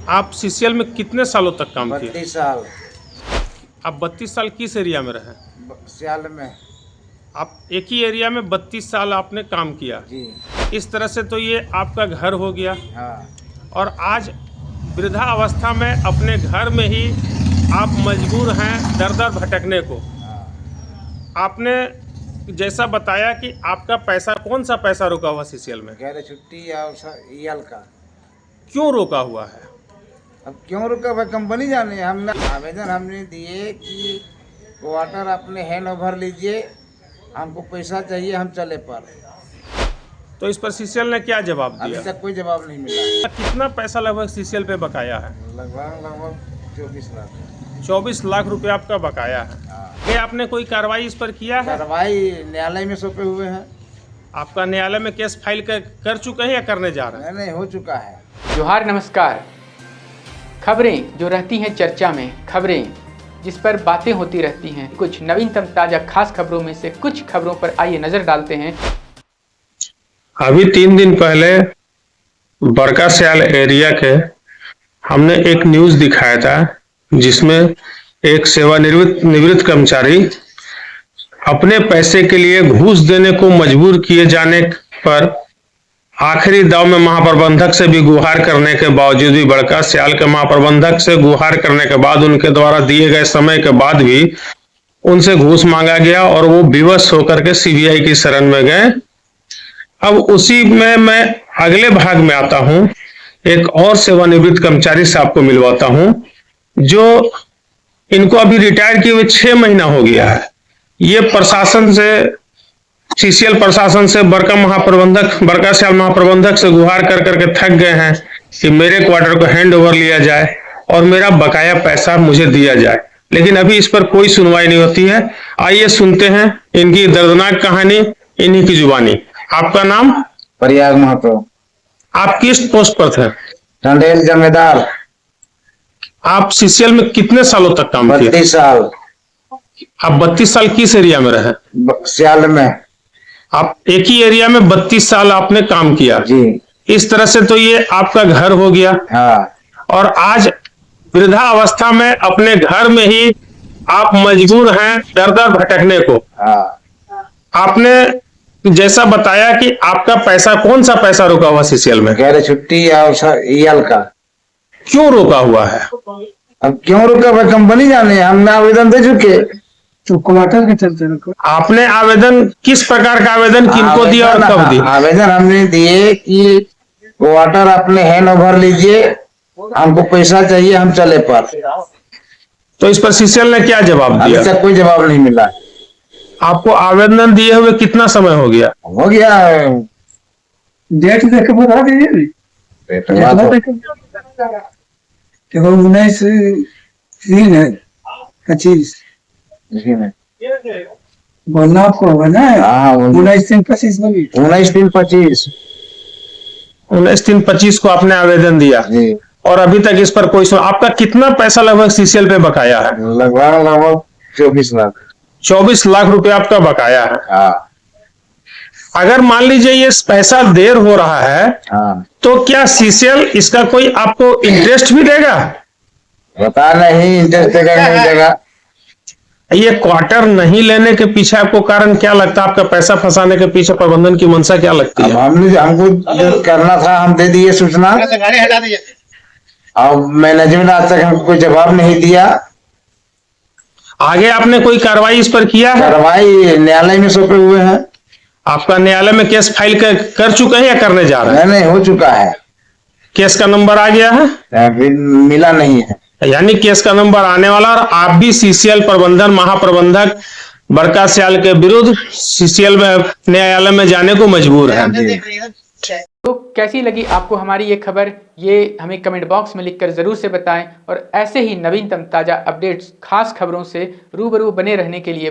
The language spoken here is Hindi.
आप सीसीएल में कितने सालों तक काम किए? 32 साल आप 32 साल किस एरिया में रहे? सियाल में। आप एक ही एरिया में 32 साल आपने काम किया। जी इस तरह से तो ये आपका घर हो गया हाँ। और आज वृद्धावस्था में अपने घर में ही आप मजबूर हैं दर दर भटकने को। हाँ। आपने जैसा बताया कि आपका पैसा, कौन सा पैसा रुका हुआ सीसीएल में? गैर छुट्टी या ईएल का। क्यों रोका हुआ है? अब क्यों रुका भाई, कंपनी जाने। हमने आवेदन हमने दिए कि क्वार्टर अपने हैंड ओवर लीजिए, हमको पैसा चाहिए, हम चले पर। तो इस पर सीसीएल ने क्या जवाब अभी दिया? तक कोई जवाब नहीं मिला। कितना पैसा लगभग सीसीएल पे बकाया है? लगभग 24 लाख। 24 लाख रुपए आपका बकाया है। क्या आपने कोई कार्रवाई इस पर किया है? कार्रवाई न्यायालय में सौंपे हुए हैं। आपका न्यायालय में केस फाइल कर चुके हैं या करने जा रहे हैं? नहीं, हो चुका है। जोहार, नमस्कार। खबरें जो रहती हैं चर्चा में, खबरें जिस पर बातें होती रहती हैं, कुछ नवीनतम ताजा खास खबरों में से कुछ खबरों पर आइए नजर डालते हैं। अभी 3 दिन पहले बड़का सयाल एरिया के हमने एक न्यूज दिखाया था जिसमें एक सेवानिवृत्त कर्मचारी अपने पैसे के लिए घूस देने को मजबूर किए जाने पर आखिरी दाव में महाप्रबंधक से भी गुहार करने के बावजूद भी, बड़का सयाल के महाप्रबंधक से गुहार करने के बाद, उनके द्वारा दिए गए समय के बाद भी उनसे घूस मांगा गया और वो विवश होकर के सीबीआई की शरण में गए। अब उसी में मैं अगले भाग में आता हूं, एक और सेवानिवृत्त कर्मचारी से आपको मिलवाता हूं जो इनको अभी रिटायर किए हुए 6 महीना हो गया है। ये प्रशासन से, सीसीएल प्रशासन से बड़का सयाल महाप्रबंधक से गुहार कर करके थक गए हैं कि मेरे क्वार्टर को हैंड ओवर लिया जाए और मेरा बकाया पैसा मुझे दिया जाए, लेकिन अभी इस पर कोई सुनवाई नहीं होती है। आइए सुनते हैं इनकी दर्दनाक कहानी इन्हीं की जुबानी। आपका नाम? प्रयाग महाप्रभु। आप किस पोस्ट पर थे? टंडेल जमींदार। आप सीसीएल में कितने सालों तक काम किए? 32 साल। आप 32 साल किस एरिया में रहे? सियाल में। आप एक ही एरिया में 32 साल आपने काम किया। जी। इस तरह से तो ये आपका घर हो गया हाँ। और आज वृद्धावस्था में अपने घर में ही आप मजबूर हैं दर दर भटकने को। हाँ। आपने जैसा बताया कि आपका पैसा, कौन सा पैसा रुका हुआ सीसीएल में? गैर छुट्टी या ईएल का। क्यों रोका हुआ है? अब क्यों रुका भाई, कंपनी जाने। हमने आवेदन दे चुके। तो क्वार्टर के चलते रुको। आपने आवेदन किस प्रकार का आवेदन किनको दिया और कब दिया? आवेदन हमने दिए कि क्वार्टर अपने हैंड ओवर लीजिए, हमको पैसा चाहिए, हम चले पर। तो इस पर सीसीएल ने क्या जवाब अभी दिया? तक कोई जवाब नहीं मिला। आपको आवेदन दिए हुए कितना समय हो गया? हो गया। डेट देख के बता दीजिए। देखो 19 है 25 बोलना आपको होगा ना। हाँ, 19-3-25 बोलिए। 19-3-25। 19-3-25 को आपने आवेदन दिया जी। और अभी तक इस पर कोई आपका कितना पैसा लगभग सीसीएल पे बकाया है? लगभग 24 लाख। 24 लाख रुपए आपका बकाया है। हाँ। अगर मान लीजिए ये पैसा देर हो रहा है, हाँ। तो क्या सीसीएल इसका कोई आपको इंटरेस्ट भी देगा? बता नहीं, इंटरेस्ट देगा नहीं देगा। ये क्वार्टर नहीं लेने के पीछे आपको कारण क्या लगता है? आपका पैसा फंसाने के पीछे प्रबंधन की मंशा क्या लगती है? हमको जो करना था हम दे दिए सूचना। अब मैनेजमेंट आज तक हमको कोई जवाब नहीं दिया। आगे आपने कोई कार्रवाई इस पर किया है? कार्रवाई न्यायालय में सौंपे हुए हैं। आपका न्यायालय में केस फाइल कर चुके हैं या करने जा रहे हैं? नहीं, हो चुका है। केस का नंबर आ गया है? अभी मिला नहीं है। यानी केस का नंबर आने वाला और आप भी सीसीएल प्रबंधन महाप्रबंधक बड़का सयाल के विरुद्ध सीसीएल में न्यायालय में जाने को मजबूर है। तो कैसी लगी आपको हमारी ये खबर, ये हमें कमेंट बॉक्स में लिखकर जरूर से बताएं और ऐसे ही नवीनतम ताजा अपडेट्स, खास खबरों से रूबरू बने रहने के लिए